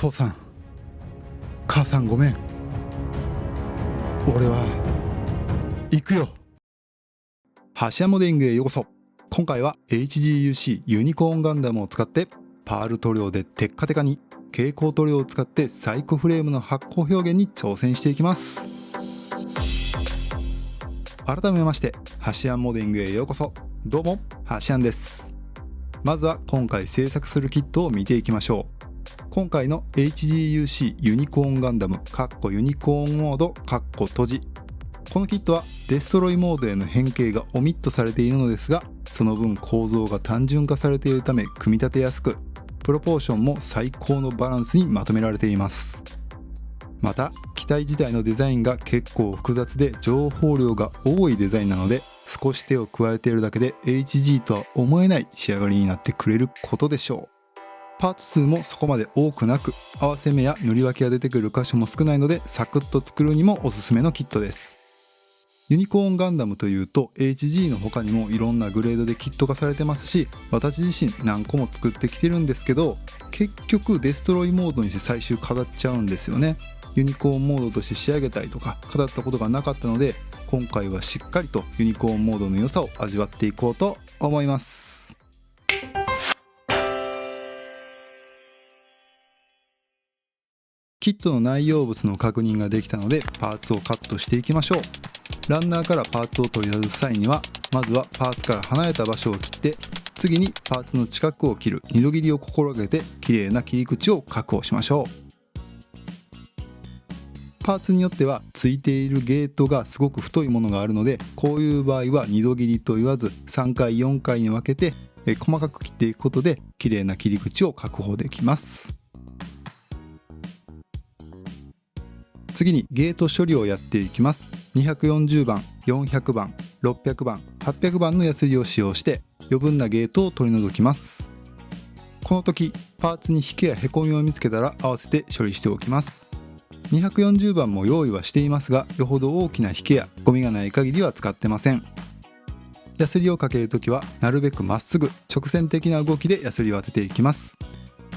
父さん、母さんごめん。俺は行くよ。橋山モデリングへようこそ。今回は HGUC ユニコーンガンダムを使ってパール塗料でテッカテカに、蛍光塗料を使ってサイコフレームの発光表現に挑戦していきます。改めまして橋山モデリングへようこそ。どうも橋山です。まずは今回制作するキットを見ていきましょう。今回の HGUC ユニコーンガンダムユニコーンモード閉じ、このキットはデストロイモードへの変形がオミットされているのですが、その分構造が単純化されているため組み立てやすく、プロポーションも最高のバランスにまとめられています。また機体自体のデザインが結構複雑で情報量が多いデザインなので、少し手を加えているだけで HG とは思えない仕上がりになってくれることでしょう。パーツ数もそこまで多くなく、合わせ目や塗り分けが出てくる箇所も少ないので、サクッと作るにもおすすめのキットです。ユニコーンガンダムというと HG の他にもいろんなグレードでキット化されてますし、私自身何個も作ってきてるんですけど、結局デストロイモードにして最終飾っちゃうんですよね。ユニコーンモードとして仕上げたりとか飾ったことがなかったので、今回はしっかりとユニコーンモードの良さを味わっていこうと思います。キットの内容物の確認ができたので、パーツをカットしていきましょう。ランナーからパーツを取り外す際には、まずはパーツから離れた場所を切って、次にパーツの近くを切る二度切りを心がけて、綺麗な切り口を確保しましょう。パーツによってはついているゲートがすごく太いものがあるので、こういう場合は二度切りと言わず3回4回に分けて細かく切っていくことで、綺麗な切り口を確保できます。次にゲート処理をやっていきます。240番、400番、600番、800番のヤスリを使用して余分なゲートを取り除きます。この時パーツに引けやへこみを見つけたら合わせて処理しておきます。240番も用意はしていますが、よほど大きな引けやゴミがない限りは使ってません。ヤスリをかけるときはなるべくまっすぐ直線的な動きでヤスリを当てていきます。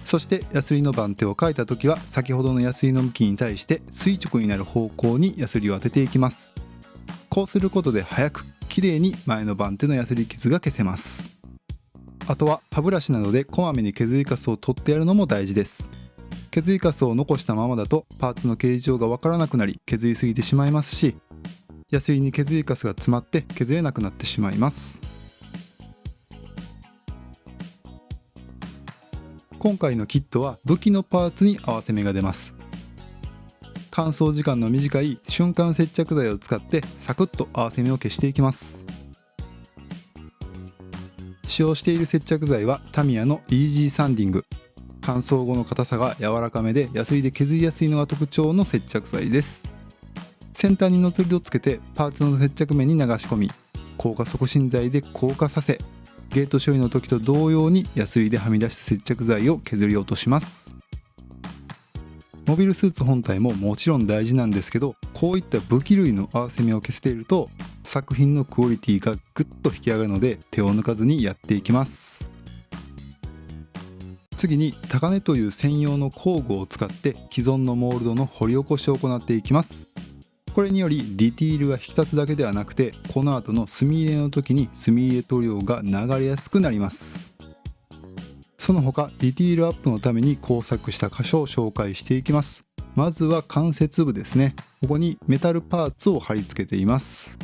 そしてヤスリの番手を書いたときは、先ほどのヤスリの向きに対して垂直になる方向にヤスリを当てていきます。こうすることで早くきれいに前の番手のヤスリ傷が消せます。あとは歯ブラシなどでこまめに削りカスを取ってやるのも大事です。削りカスを残したままだとパーツの形状がわからなくなり、削りすぎてしまいますし、ヤスリに削りカスが詰まって削れなくなってしまいます。今回のキットは武器のパーツに合わせ目が出ます。乾燥時間の短い瞬間接着剤を使ってサクッと合わせ目を消していきます。使用している接着剤はタミヤのイージーサンディング。乾燥後の硬さが柔らかめでヤスリで削りやすいのが特徴の接着剤です。先端にノズルをつけてパーツの接着面に流し込み、硬化促進剤で硬化させ、ゲート処理の時と同様にヤスリではみ出した接着剤を削り落とします。モビルスーツ本体ももちろん大事なんですけど、こういった武器類の合わせ目を消していると作品のクオリティがぐっと引き上がるので、手を抜かずにやっていきます。次に高根という専用の工具を使って既存のモールドの掘り起こしを行っていきます。これによりディティールが引き立つだけではなくて、この後の墨入れの時に墨入れ塗料が流れやすくなります。その他ディティールアップのために工作した箇所を紹介していきます。まずは関節部ですね。ここにメタルパーツを貼り付けています。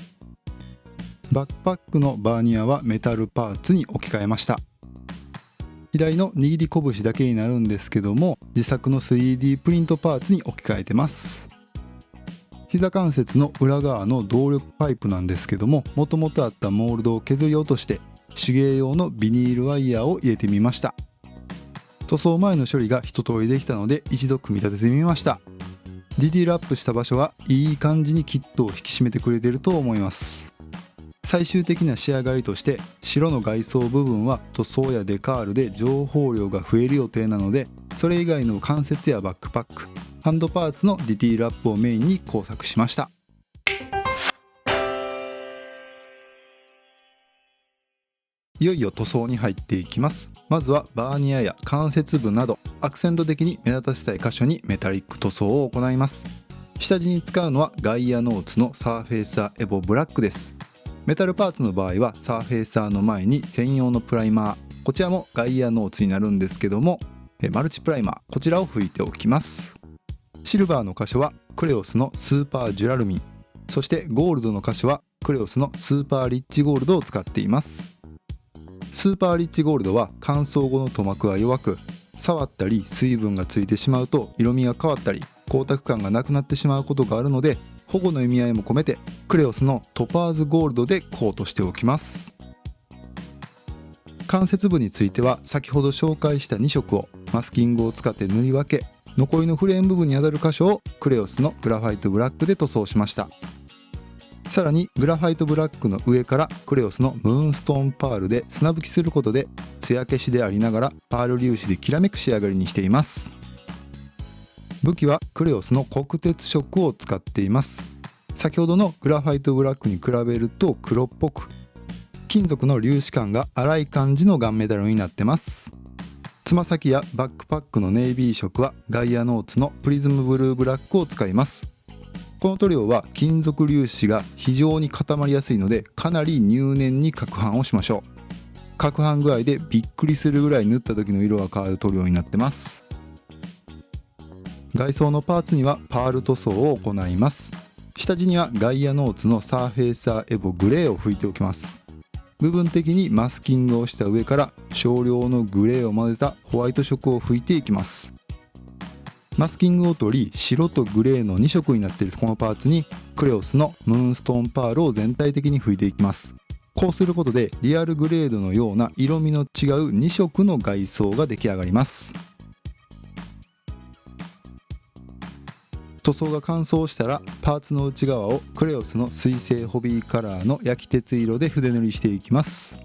バックパックのバーニアはメタルパーツに置き換えました。左の握り拳だけになるんですけども、自作の 3D プリントパーツに置き換えてます。膝関節の裏側の動力パイプなんですけども、もともとあったモールドを削り落として手芸用のビニールワイヤーを入れてみました。塗装前の処理が一通りできたので一度組み立ててみました。ディティールアップした場所はいい感じにキットを引き締めてくれていると思います。最終的な仕上がりとして白の外装部分は塗装やデカールで情報量が増える予定なので、それ以外の関節やバックパック、ハンドパーツのディティールアップをメインに工作しました。いよいよ塗装に入っていきます。まずはバーニアや関節部などアクセント的に目立たせたい箇所にメタリック塗装を行います。下地に使うのはガイアノーツのサーフェイサーエボブラックです。メタルパーツの場合はサーフェイサーの前に専用のプライマー、こちらもガイアノーツになるんですけども、マルチプライマー、こちらを拭いておきます。シルバーの箇所はクレオスのスーパージュラルミン、そしてゴールドの箇所はクレオスのスーパーリッチゴールドを使っています。スーパーリッチゴールドは乾燥後の塗膜は弱く、触ったり水分がついてしまうと色味が変わったり光沢感がなくなってしまうことがあるので、保護の意味合いも込めてクレオスのトパーズゴールドでコートしておきます。関節部については先ほど紹介した2色をマスキングを使って塗り分け、残りのフレーム部分に当たる箇所をクレオスのグラファイトブラックで塗装しました。さらにグラファイトブラックの上からクレオスのムーンストーンパールで砂拭きすることで艶消しでありながらパール粒子できらめく仕上がりにしています。武器はクレオスの黒鉄色を使っています。先ほどのグラファイトブラックに比べると黒っぽく、金属の粒子感が粗い感じのガンメダルになってます。つま先やバックパックのネイビー色はガイアノーツのプリズムブルーブラックを使います。この塗料は金属粒子が非常に固まりやすいので、かなり入念に攪拌をしましょう。攪拌具合でびっくりするぐらい塗った時の色が変わる塗料になってます。外装のパーツにはパール塗装を行います。下地にはガイアノーツのサーフェイサーエボグレーを拭いておきます。部分的にマスキングをした上から少量のグレーを混ぜたホワイト色を拭いていきます。マスキングを取り、白とグレーの2色になっているこのパーツにクレオスのムーンストーンパールを全体的に拭いていきます。こうすることでリアルグレードのような色味の違う2色の外装が出来上がります。塗装が乾燥したらパーツの内側をクレオスの水性ホビーカラーの焼き鉄色で筆塗りしていきます。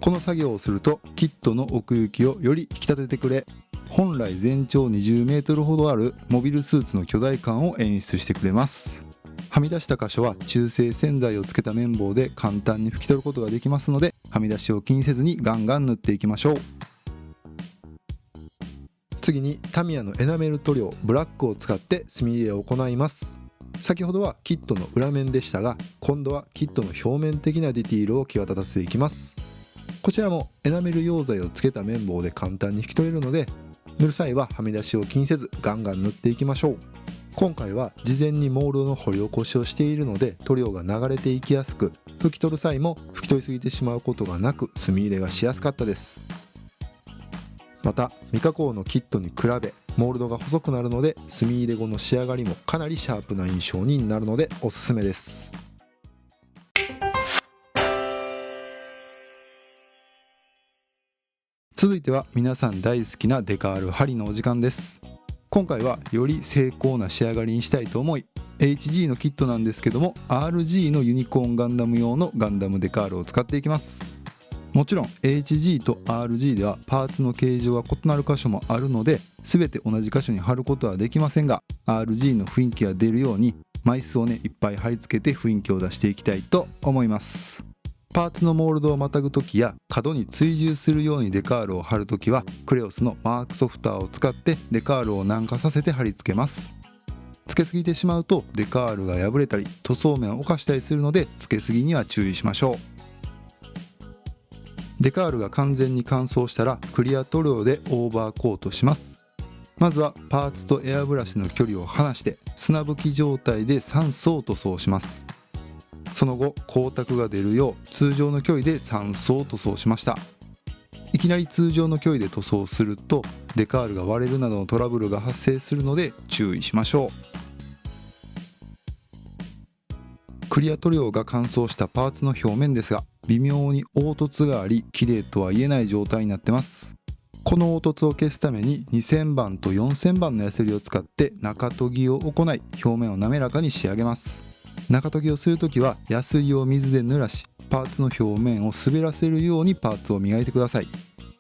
この作業をするとキットの奥行きをより引き立ててくれ、本来全長20メートルほどあるモビルスーツの巨大感を演出してくれます。はみ出した箇所は中性洗剤をつけた綿棒で簡単に拭き取ることができますので、はみ出しを気にせずにガンガン塗っていきましょう。次にタミヤのエナメル塗料ブラックを使って墨入れを行います。先ほどはキットの裏面でしたが、今度はキットの表面的なディティールを際立たせていきます。こちらもエナメル溶剤をつけた綿棒で簡単に拭き取れるので、塗る際ははみ出しを気にせずガンガン塗っていきましょう。今回は事前にモールドの掘り起こしをしているので塗料が流れていきやすく、拭き取る際も拭き取りすぎてしまうことがなく墨入れがしやすかったです。また未加工のキットに比べモールドが細くなるので、墨入れ後の仕上がりもかなりシャープな印象になるのでおすすめです。続いては皆さん大好きなデカール針のお時間です。今回はより精巧な仕上がりにしたいと思い、 HG のキットなんですけども RG のユニコーンガンダム用のガンダムデカールを使っていきます。もちろん HG と RG ではパーツの形状が異なる箇所もあるので、全て同じ箇所に貼ることはできませんが、 RG の雰囲気が出るように枚数をいっぱい貼り付けて雰囲気を出していきたいと思います。パーツのモールドをまたぐときや角に追従するようにデカールを貼るときはクレオスのマークソフターを使ってデカールを軟化させて貼り付けます。つけすぎてしまうとデカールが破れたり塗装面を侵したりするので、つけすぎには注意しましょう。デカールが完全に乾燥したらクリア塗料でオーバーコートします。まずはパーツとエアブラシの距離を離して砂拭き状態で3層塗装します。その後光沢が出るよう通常の距離で3層塗装しました。いきなり通常の距離で塗装するとデカールが割れるなどのトラブルが発生するので注意しましょう。クリア塗料が乾燥したパーツの表面ですが、微妙に凹凸があり綺麗とは言えない状態になってます。この凹凸を消すために2000番と4000番のヤスリを使って中研ぎを行い表面を滑らかに仕上げます。中研ぎをするときはヤスリを水で濡らし、パーツの表面を滑らせるようにパーツを磨いてください。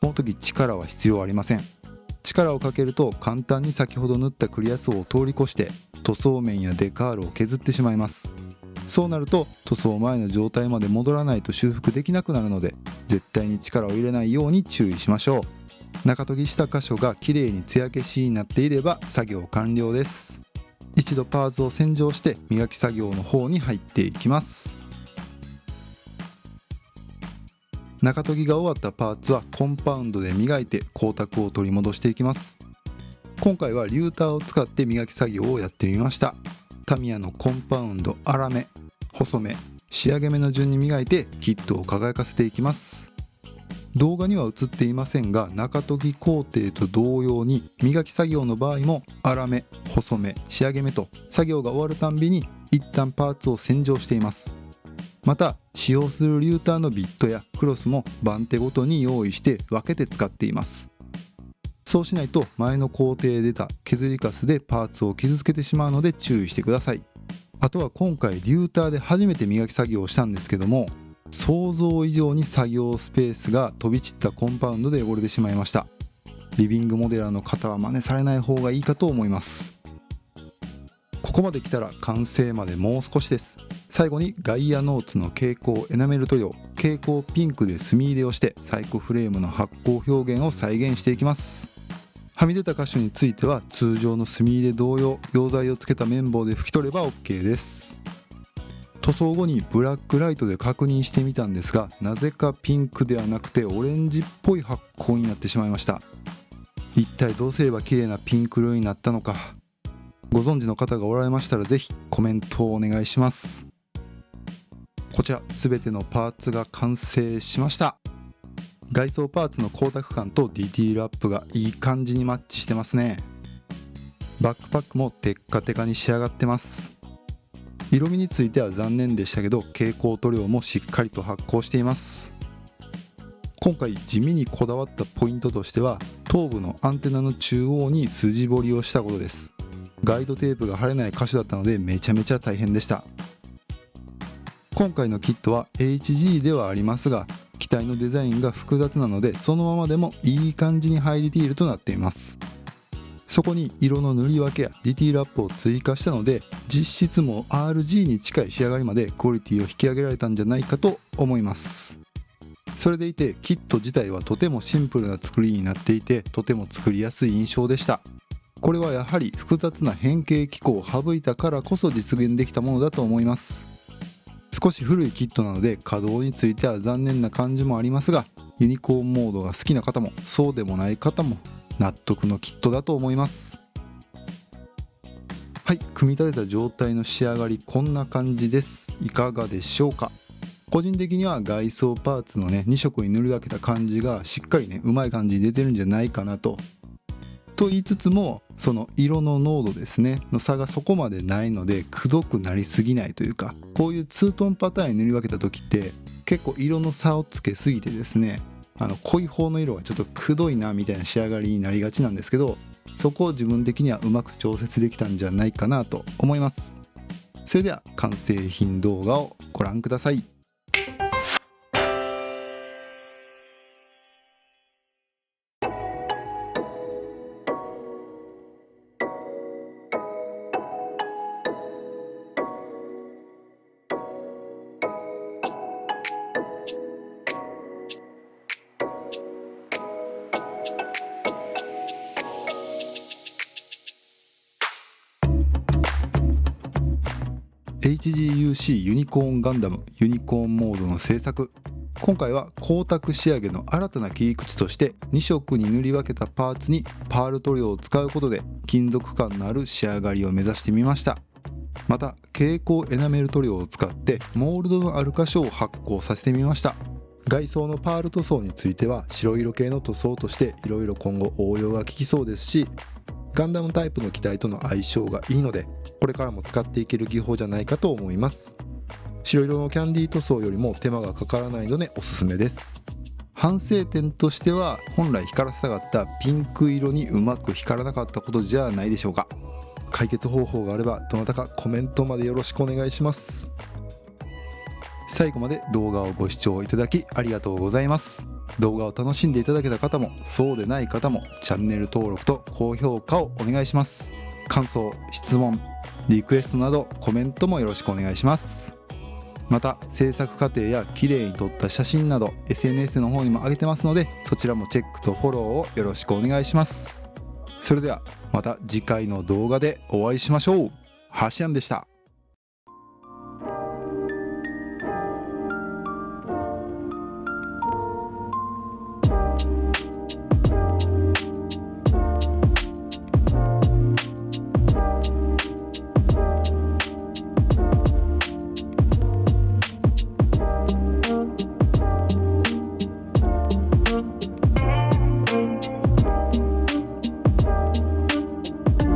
この時力は必要ありません。力をかけると簡単に先ほど塗ったクリア層を通り越して塗装面やデカールを削ってしまいます。そうなると塗装前の状態まで戻らないと修復できなくなるので、絶対に力を入れないように注意しましょう。中研ぎした箇所がきれいに艶消しになっていれば作業完了です。一度パーツを洗浄して磨き作業の方に入っていきます。中研ぎが終わったパーツはコンパウンドで磨いて光沢を取り戻していきます。今回はリューターを使って磨き作業をやってみました。タミヤのコンパウンド粗め、細め、仕上げ目の順に磨いてキットを輝かせていきます。動画には映っていませんが、中研ぎ工程と同様に磨き作業の場合も粗め、細め、仕上げ目と作業が終わるたんびに一旦パーツを洗浄しています。また使用するリューターのビットやクロスも番手ごとに用意して分けて使っています。そうしないと前の工程で出た削りカスでパーツを傷つけてしまうので注意してください。あとは今回リューターで初めて磨き作業をしたんですけども、想像以上に作業スペースが飛び散ったコンパウンドで汚れてしまいました。リビングモデラーの方は真似されない方がいいかと思います。ここまで来たら完成までもう少しです。最後にガイアノーツの蛍光エナメル塗料、蛍光ピンクで墨入れをしてサイコフレームの発光表現を再現していきます。はみ出た箇所については通常の墨入れ同様、溶剤をつけた綿棒で拭き取れば OK です。塗装後にブラックライトで確認してみたんですが、なぜかピンクではなくてオレンジっぽい発光になってしまいました。一体どうすれば綺麗なピンク色になったのか、ご存知の方がおられましたらぜひコメントをお願いします。こちら全てのパーツが完成しました。外装パーツの光沢感とディティールアップがいい感じにマッチしてますね。バックパックもテッカテカに仕上がってます。色味については残念でしたけど、蛍光塗料もしっかりと発光しています。今回地味にこだわったポイントとしては、頭部のアンテナの中央に筋彫りをしたことです。ガイドテープが貼れない箇所だったのでめちゃめちゃ大変でした。今回のキットは HG ではありますが、機体のデザインが複雑なのでそのままでもいい感じにハイディティールとなっています。そこに色の塗り分けやディティールアップを追加したので、実質も RG に近い仕上がりまでクオリティを引き上げられたんじゃないかと思います。それでいてキット自体はとてもシンプルな作りになっていて、とても作りやすい印象でした。これはやはり複雑な変形機構を省いたからこそ実現できたものだと思います。少し古いキットなので稼働については残念な感じもありますが、ユニコーンモードが好きな方もそうでもない方も納得のキットだと思います。はい、組み立てた状態の仕上がりこんな感じです。いかがでしょうか。個人的には外装パーツのね2色に塗り分けた感じがしっかりねうまい感じに出てるんじゃないかなと言いつつも、その色の濃度ですねの差がそこまでないのでくどくなりすぎないというか、こういうツートンパターンに塗り分けた時って結構色の差をつけすぎてですね、濃い方の色がちょっとくどいなみたいな仕上がりになりがちなんですけど、そこを自分的にはうまく調節できたんじゃないかなと思います。それでは完成品動画をご覧ください。HGUC ユニコーンガンダムユニコーンモードの制作、今回は光沢仕上げの新たな切り口として2色に塗り分けたパーツにパール塗料を使うことで金属感のある仕上がりを目指してみました。また蛍光エナメル塗料を使ってモールドのある箇所を発光させてみました。外装のパール塗装については白色系の塗装としていろいろ今後応用が効きそうですし、ガンダムタイプの機体との相性がいいのでこれからも使っていける技法じゃないかと思います。白色のキャンディー塗装よりも手間がかからないのでおすすめです。反省点としては本来光らせたかったピンク色にうまく光らなかったことじゃないでしょうか。解決方法があればどなたかコメントまでよろしくお願いします。最後まで動画をご視聴いただきありがとうございます。動画を楽しんでいただけた方もそうでない方もチャンネル登録と高評価をお願いします。感想、質問、リクエストなどコメントもよろしくお願いします。また制作過程や綺麗に撮った写真など SNS の方にも上げてますので、そちらもチェックとフォローをよろしくお願いします。それではまた次回の動画でお会いしましょう。はしやんでした。